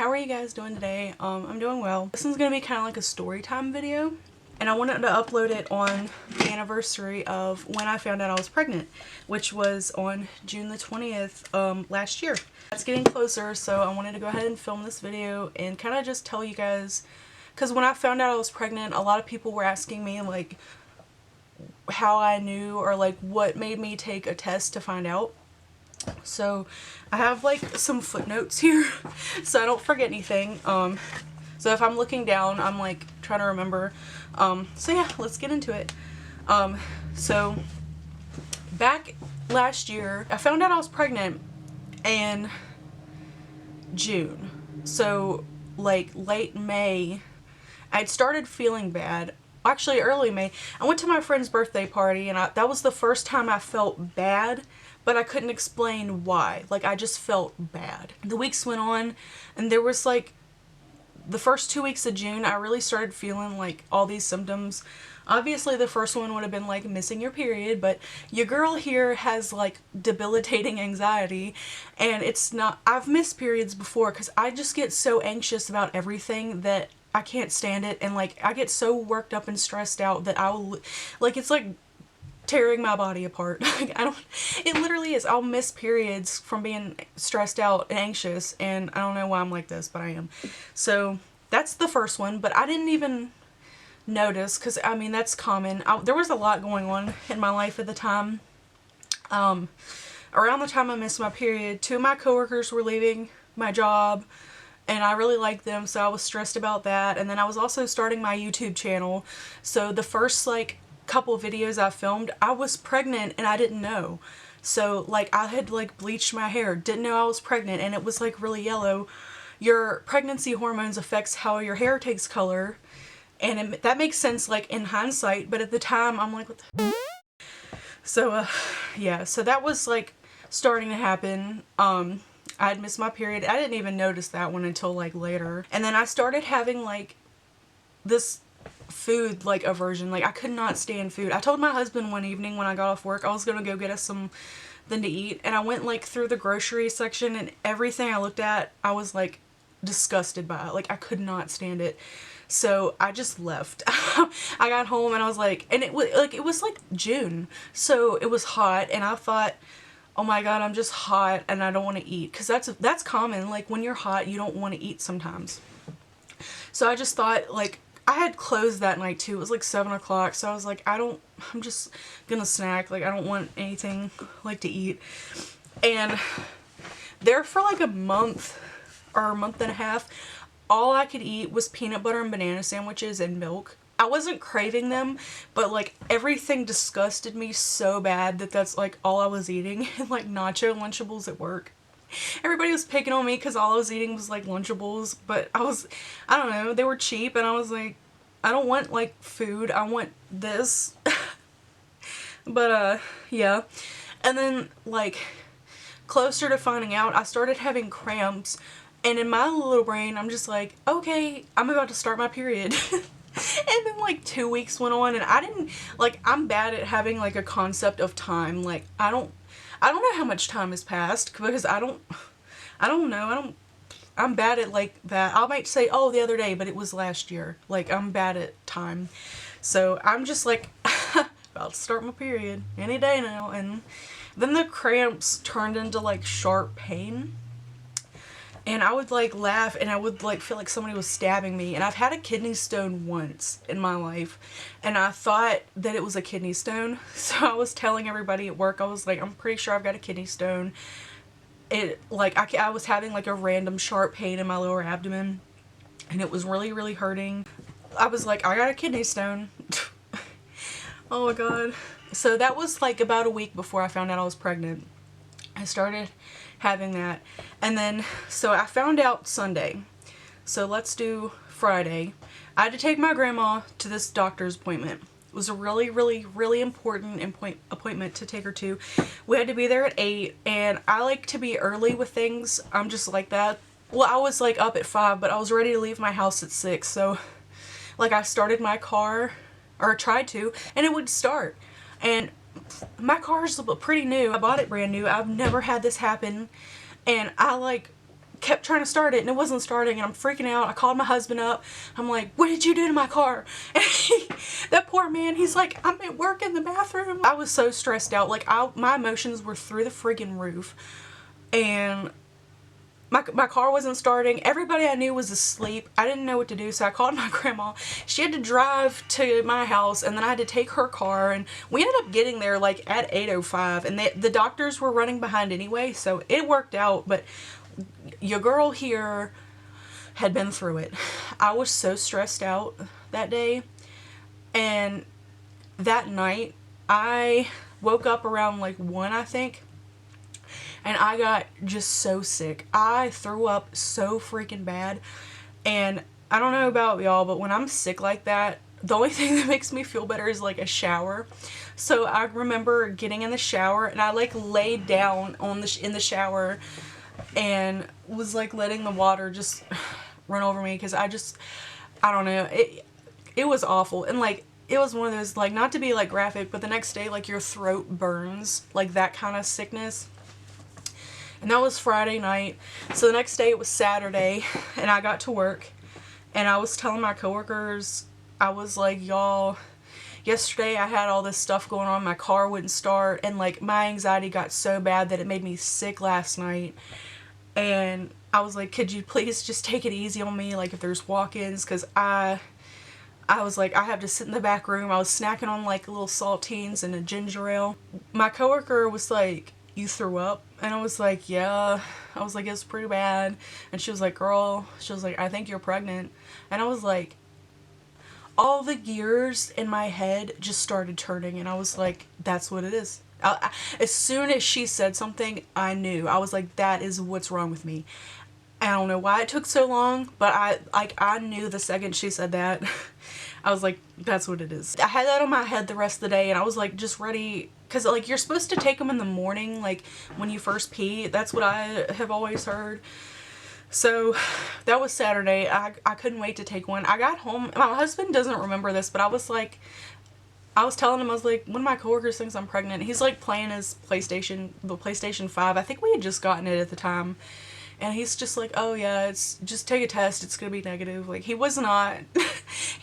how are you guys doing today? I'm doing well. This one's gonna be kind of like a story time video, and I wanted to upload it on the anniversary of when I found out I was pregnant, which was on June the 20th last year. That's getting closer, so I wanted to go ahead and film this video and kind of just tell you guys, because when I found out I was pregnant, a lot of people were asking me like how I knew or like what made me take a test to find out. So I have like some footnotes here so I don't forget anything. So if I'm looking down, I'm like trying to remember. So yeah, let's get into it. So back last year, I found out I was pregnant in June. So like late May, I'd started feeling bad. Actually early May. I went to my friend's birthday party and that was the first time I felt bad, but I couldn't explain why. Like, I just felt bad. The weeks went on and there was like the first 2 weeks of June, I really started feeling like all these symptoms. Obviously the first one would have been like missing your period, but your girl here has like debilitating anxiety, and it's not, I've missed periods before because I just get so anxious about everything that I can't stand it, and like I get so worked up and stressed out that I'll like, it's like tearing my body apart. Like, it literally is. I'll miss periods from being stressed out and anxious, and I don't know why I'm like this, but I am. So that's the first one, but I didn't even notice because I mean that's common. There was a lot going on in my life at the time. Around the time I missed my period, 2 of my coworkers were leaving my job, and I really liked them, so I was stressed about that. And then I was also starting my YouTube channel, so the first like couple videos I filmed, I was pregnant and I didn't know. So like I had like bleached my hair, didn't know I was pregnant, and it was like really yellow. Your pregnancy hormones affects how your hair takes color, and that makes sense like in hindsight, but at the time I'm like, what the so yeah, so that was like starting to happen. I had missed my period. I didn't even notice that one until like later. And then I started having like this food like aversion. Like I could not stand food. I told my husband one evening when I got off work I was gonna go get us something to eat, and I went like through the grocery section, and everything I looked at I was like disgusted by it. Like I could not stand it. So I just left. I got home and I was like, and it was like June, so it was hot, and I thought, oh my god, I'm just hot and I don't want to eat, because that's common. Like when you're hot you don't want to eat sometimes. So I just thought, like, I had closed that night too. It was like 7 o'clock, so I was like, I'm just gonna snack. Like I don't want anything like to eat. And there for like a month or a month and a half, all I could eat was peanut butter and banana sandwiches and milk. I wasn't craving them, but like everything disgusted me so bad that that's like all I was eating. And like nacho Lunchables at work, everybody was picking on me because all I was eating was like Lunchables, but I don't know, they were cheap, and I was like, I don't want like food, I want this. But yeah. And then like closer to finding out, I started having cramps, and in my little brain I'm just like, okay, I'm about to start my period. And then like 2 weeks went on, and I didn't, like, I'm bad at having like a concept of time. Like I don't know how much time has passed, because I don't know. I'm bad at like that. I might say, oh, the other day, but it was last year. Like I'm bad at time. So I'm just like about to start my period any day now. And then the cramps turned into like sharp pain, and I would like laugh, and I would like feel like somebody was stabbing me. And I've had a kidney stone once in my life, and I thought that it was a kidney stone. So I was telling everybody at work, I was like, I'm pretty sure I've got a kidney stone. It like I was having like a random sharp pain in my lower abdomen, and it was really, really hurting. I was like, I got a kidney stone. Oh my god. So that was like about a week before I found out I was pregnant. I started having that, and then so I found out Sunday, so let's do Friday. I had to take my grandma to this doctor's appointment. It was a really, really, really important appointment to take her to. We had to be there at 8, and I like to be early with things. I'm just like that. Well, I was like up at 5, but I was ready to leave my house at 6, so like I started my car, or tried to, and it would start. And my car's pretty new. I bought it brand new. I've never had this happen, and I like kept trying to start it and it wasn't starting, and I'm freaking out. I called my husband up. I'm like, what did you do to my car? And that poor man, he's like, I'm at work in the bathroom. I was so stressed out. Like, my emotions were through the friggin' roof. And my car wasn't starting. Everybody I knew was asleep. I didn't know what to do, so I called my grandma. She had to drive to my house, and then I had to take her car, and we ended up getting there like at 8:05, and the doctors were running behind anyway, so it worked out. But your girl here had been through it. I was so stressed out that day, and that night I woke up around like 1, I think. And I got just so sick. I threw up so freaking bad. And I don't know about y'all, but when I'm sick like that, the only thing that makes me feel better is like a shower. So I remember getting in the shower, and I like laid down in the shower and was like letting the water just run over me, because I don't know. It was awful. And like, it was one of those, like, not to be like graphic, but the next day like your throat burns, like that kind of sickness. And that was Friday night. So the next day it was Saturday, and I got to work, and I was telling my coworkers, I was like, y'all, yesterday I had all this stuff going on. My car wouldn't start, and like my anxiety got so bad that it made me sick last night. And I was like, could you please just take it easy on me, like if there's walk-ins, because I was like, I have to sit in the back room. I was snacking on like little saltines and a ginger ale. My coworker was like, you threw up? And I was like, yeah. I was like, it's pretty bad. And she was like, girl, she was like, I think you're pregnant. And I was like, all the gears in my head just started turning, and I was like, that's what it is. As soon as she said something, I knew. I was like, that is what's wrong with me. I don't know why it took so long, but I knew the second she said that. I was like, that's what it is. I had that on my head the rest of the day, and I was like, just ready, because like you're supposed to take them in the morning, like when you first pee. That's what I have always heard. So that was Saturday. I couldn't wait to take one. I got home. My husband doesn't remember this, but I was telling him, I was like, one of my coworkers thinks I'm pregnant. He's like playing his the PlayStation 5. I think we had just gotten it at the time. And he's just like, oh yeah, it's just take a test, it's gonna be negative. Like, he was not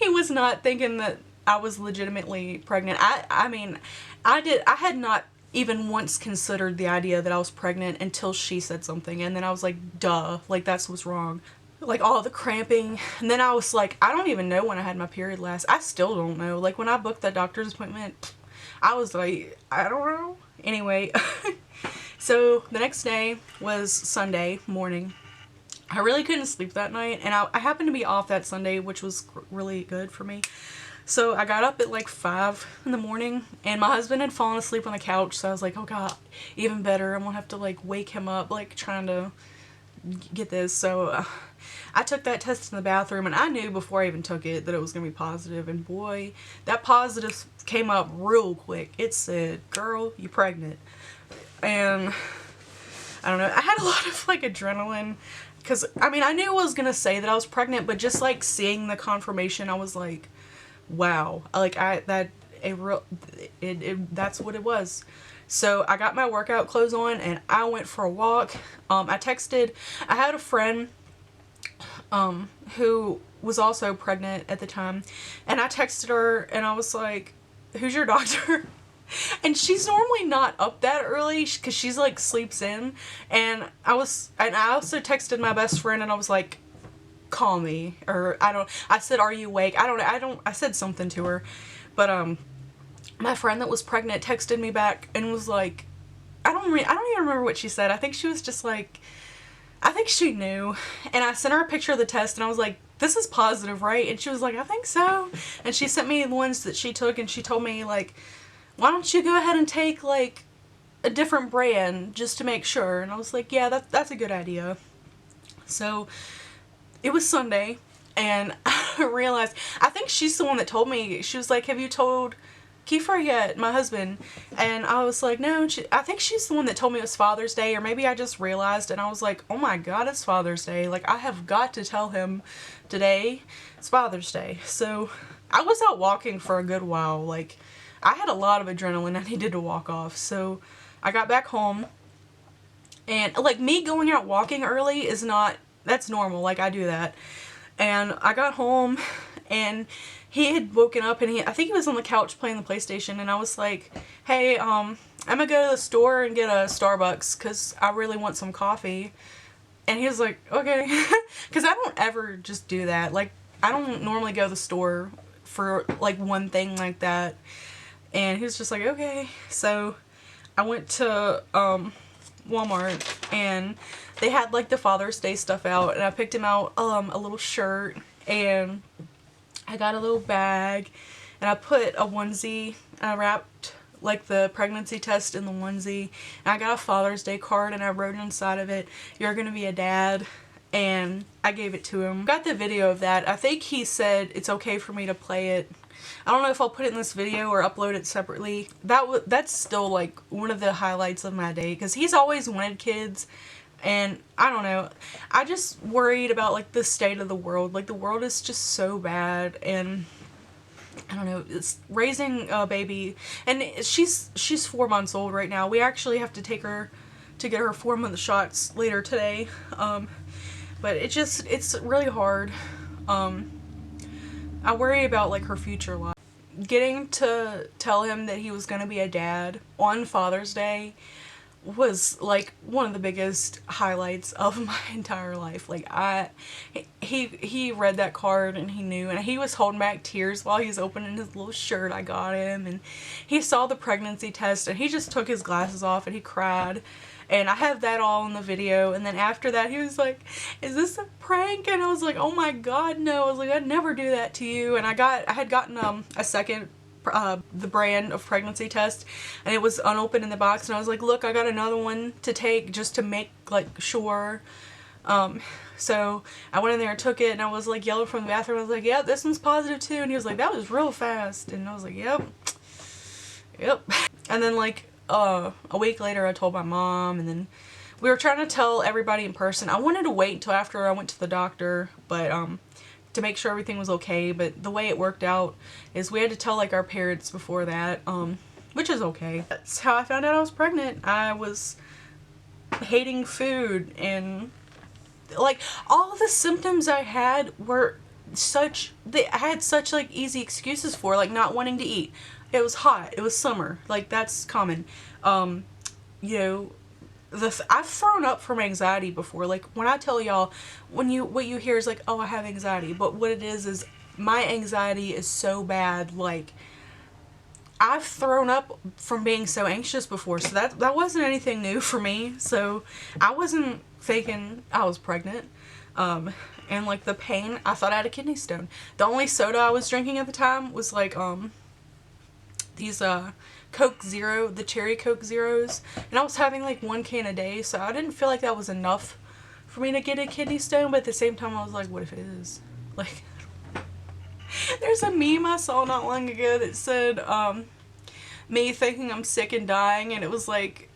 he was not thinking that I was legitimately pregnant. I mean, I had not even once considered the idea that I was pregnant until she said something, and then I was like, duh, like that's what's wrong. Like all the cramping, and then I was like, I don't even know when I had my period last. I still don't know. Like when I booked that doctor's appointment, I was like, I don't know. Anyway, so the next day was Sunday morning. I really couldn't sleep that night, and I happened to be off that Sunday, which was really good for me. So I got up at like 5 in the morning, and my husband had fallen asleep on the couch, so I was like, oh god, even better. I won't have to like wake him up like trying to get this. So I took that test in the bathroom, and I knew before I even took it that it was going to be positive, and boy, that positive came up real quick. It said, girl, you pregnant. And I don't know, I had a lot of like adrenaline, because I mean, I knew I was going to say that I was pregnant, but just like seeing the confirmation, I was like, wow, like that's what it was. So I got my workout clothes on, and I went for a walk. I had a friend who was also pregnant at the time, and I texted her, and I was like, who's your doctor? And she's normally not up that early, because she's like sleeps in. And I also texted my best friend, and I was like, call me, or I said, are you awake? I said something to her, but my friend that was pregnant texted me back and was like, I don't even remember what she said. I think she was just like, I think she knew. And I sent her a picture of the test, and I was like, this is positive, right? And she was like, I think so. And she sent me the ones that she took, and she told me like, why don't you go ahead and take like a different brand just to make sure? And I was like, yeah, that's a good idea. So it was Sunday, and I realized, I think she's the one that told me. She was like, have you told Kiefer yet, my husband? And I was like, no. And I think she's the one that told me it was Father's Day, or maybe I just realized, and I was like, oh my god, it's Father's Day. Like, I have got to tell him today it's Father's Day. So I was out walking for a good while. Like, I had a lot of adrenaline I needed to walk off. So I got back home, And like me going out walking early is not, that's normal, like I do that. And I got home and he had woken up and I think he was on the couch playing the PlayStation, and I was like, hey, I'm gonna go to the store and get a Starbucks because I really want some coffee. And he was like, okay. Because I don't ever just do that. Like, I don't normally go to the store for like one thing like that. And he was just like, okay. So I went to Walmart and they had like the Father's Day stuff out, and I picked him out a little shirt, and I got a little bag, and I put a onesie, and I wrapped like the pregnancy test in the onesie, and I got a Father's Day card, and I wrote inside of it, "You're gonna be a dad," and I gave it to him. Got the video of that. I think he said it's okay for me to play it. I don't know if I'll put it in this video or upload it separately. That's still like one of the highlights of my day, because he's always wanted kids, and I don't know, I just worried about like the state of the world. Like the world is just so bad, and I don't know, it's raising a baby, and she's 4 months old right now. We actually have to take her to get her 4-month shots later today, but it's really hard. I worry about like her future life. Getting to tell him that he was going to be a dad on Father's Day was like one of the biggest highlights of my entire life. Like he read that card and he knew, and he was holding back tears while he was opening his little shirt I got him, and he saw the pregnancy test and he just took his glasses off and he cried. And I have that all in the video. And then after that, he was like, "Is this a prank?" And I was like, "Oh my god, no." I was like, "I'd never do that to you." And I had gotten a second the brand of pregnancy test, and it was unopened in the box, and I was like, "Look, I got another one to take just to make like sure." So I went in there and took it, and I was like yelling from the bathroom. I was like, "Yep, this one's positive too." And he was like, "That was real fast." And I was like, "Yep." And then like a week later I told my mom, and then we were trying to tell everybody in person. I wanted to wait until after I went to the doctor, but to make sure everything was okay, but the way it worked out is we had to tell like our parents before that, which is okay. That's how I found out I was pregnant. I was hating food, and like all the symptoms I had were I had such like easy excuses for, like not wanting to eat. It was hot, it was summer, like that's common. You know, I've thrown up from anxiety before. Like when I tell y'all, what you hear is like, "Oh, I have anxiety," but what it is my anxiety is so bad. Like I've thrown up from being so anxious before, so that wasn't anything new for me. So I wasn't faking I was pregnant. And like the pain, I thought I had a kidney stone. The only soda I was drinking at the time was like these Coke Zero, the cherry Coke Zeros, and I was having like 1 can a day, so I didn't feel like that was enough for me to get a kidney stone. But at the same time I was like, what if it is? Like there's a meme I saw not long ago that said me thinking I'm sick and dying, and it was like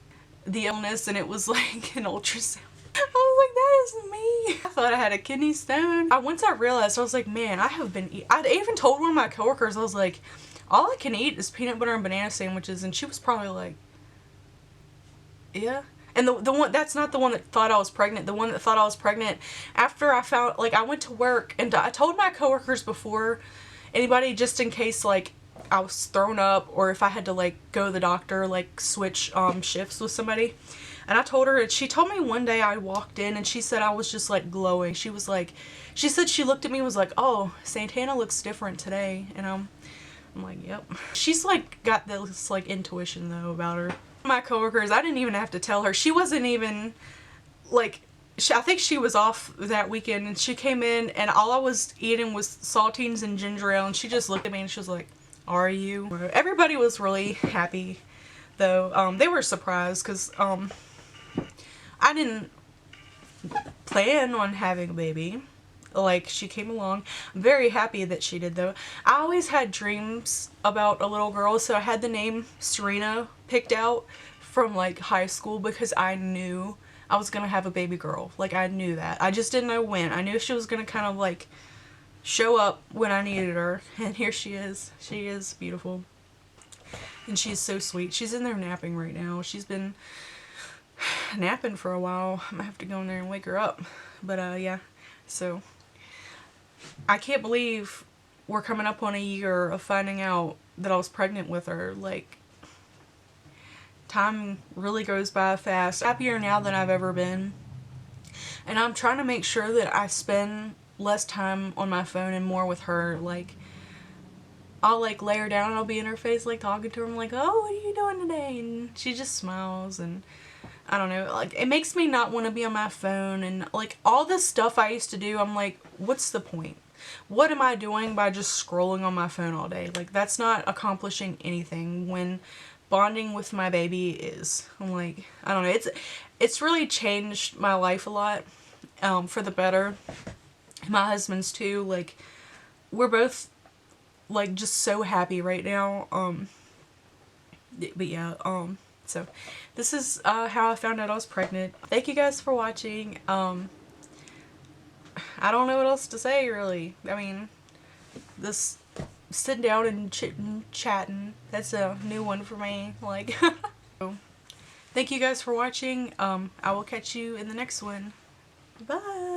the illness, and it was like an ultrasound. I was like, that is me. I thought I had a kidney stone. Once I realized, I was like, man, I have been I even told one of my coworkers, I was like, all I can eat is peanut butter and banana sandwiches, and she was probably like, yeah. And the one, that's not the one that thought I was pregnant. The one that thought I was pregnant, after I found, like, I went to work, and I told my coworkers before anybody, just in case like I was thrown up, or if I had to like go to the doctor, like switch shifts with somebody. And I told her, and she told me one day I walked in and she said I was just like glowing. She was like, she said she looked at me and was like, "Oh, Santana looks different today." And I'm like, yep. She's like got this like intuition though about her. My coworkers, I didn't even have to tell her. She wasn't even like, I think she was off that weekend, and she came in and all I was eating was saltines and ginger ale, and she just looked at me and she was like, "Are you?" Everybody was really happy though. They were surprised because I didn't plan on having a baby. Like, she came along. I'm very happy that she did though. I always had dreams about a little girl, so I had the name Serena picked out from like high school because I knew I was gonna have a baby girl. Like, I knew that. I just didn't know when. I knew she was gonna kind of like show up when I needed her, and here she is. She is beautiful. And she's so sweet. She's in there napping right now. She's been napping for a while. I'm gonna have to go in there and wake her up. But yeah, so I can't believe we're coming up on a year of finding out that I was pregnant with her. Like, time really goes by fast. Happier now than I've ever been. And I'm trying to make sure that I spend less time on my phone and more with her. Like, I'll like lay her down and I'll be in her face like talking to her. I'm like, oh, what are you doing today? And she just smiles, and I don't know, like it makes me not want to be on my phone, and like all this stuff I used to do, I'm like, what's the point? What am I doing by just scrolling on my phone all day? Like, that's not accomplishing anything when bonding with my baby is. I'm like, I don't know, it's really changed my life a lot, for the better. My husband's too. Like, we're both like just so happy right now. But yeah, so this is how I found out I was pregnant. Thank you guys for watching. I don't know what else to say, really. I mean, this sitting down and chatting, that's a new one for me. Like, so, thank you guys for watching. I will catch you in the next one. Bye.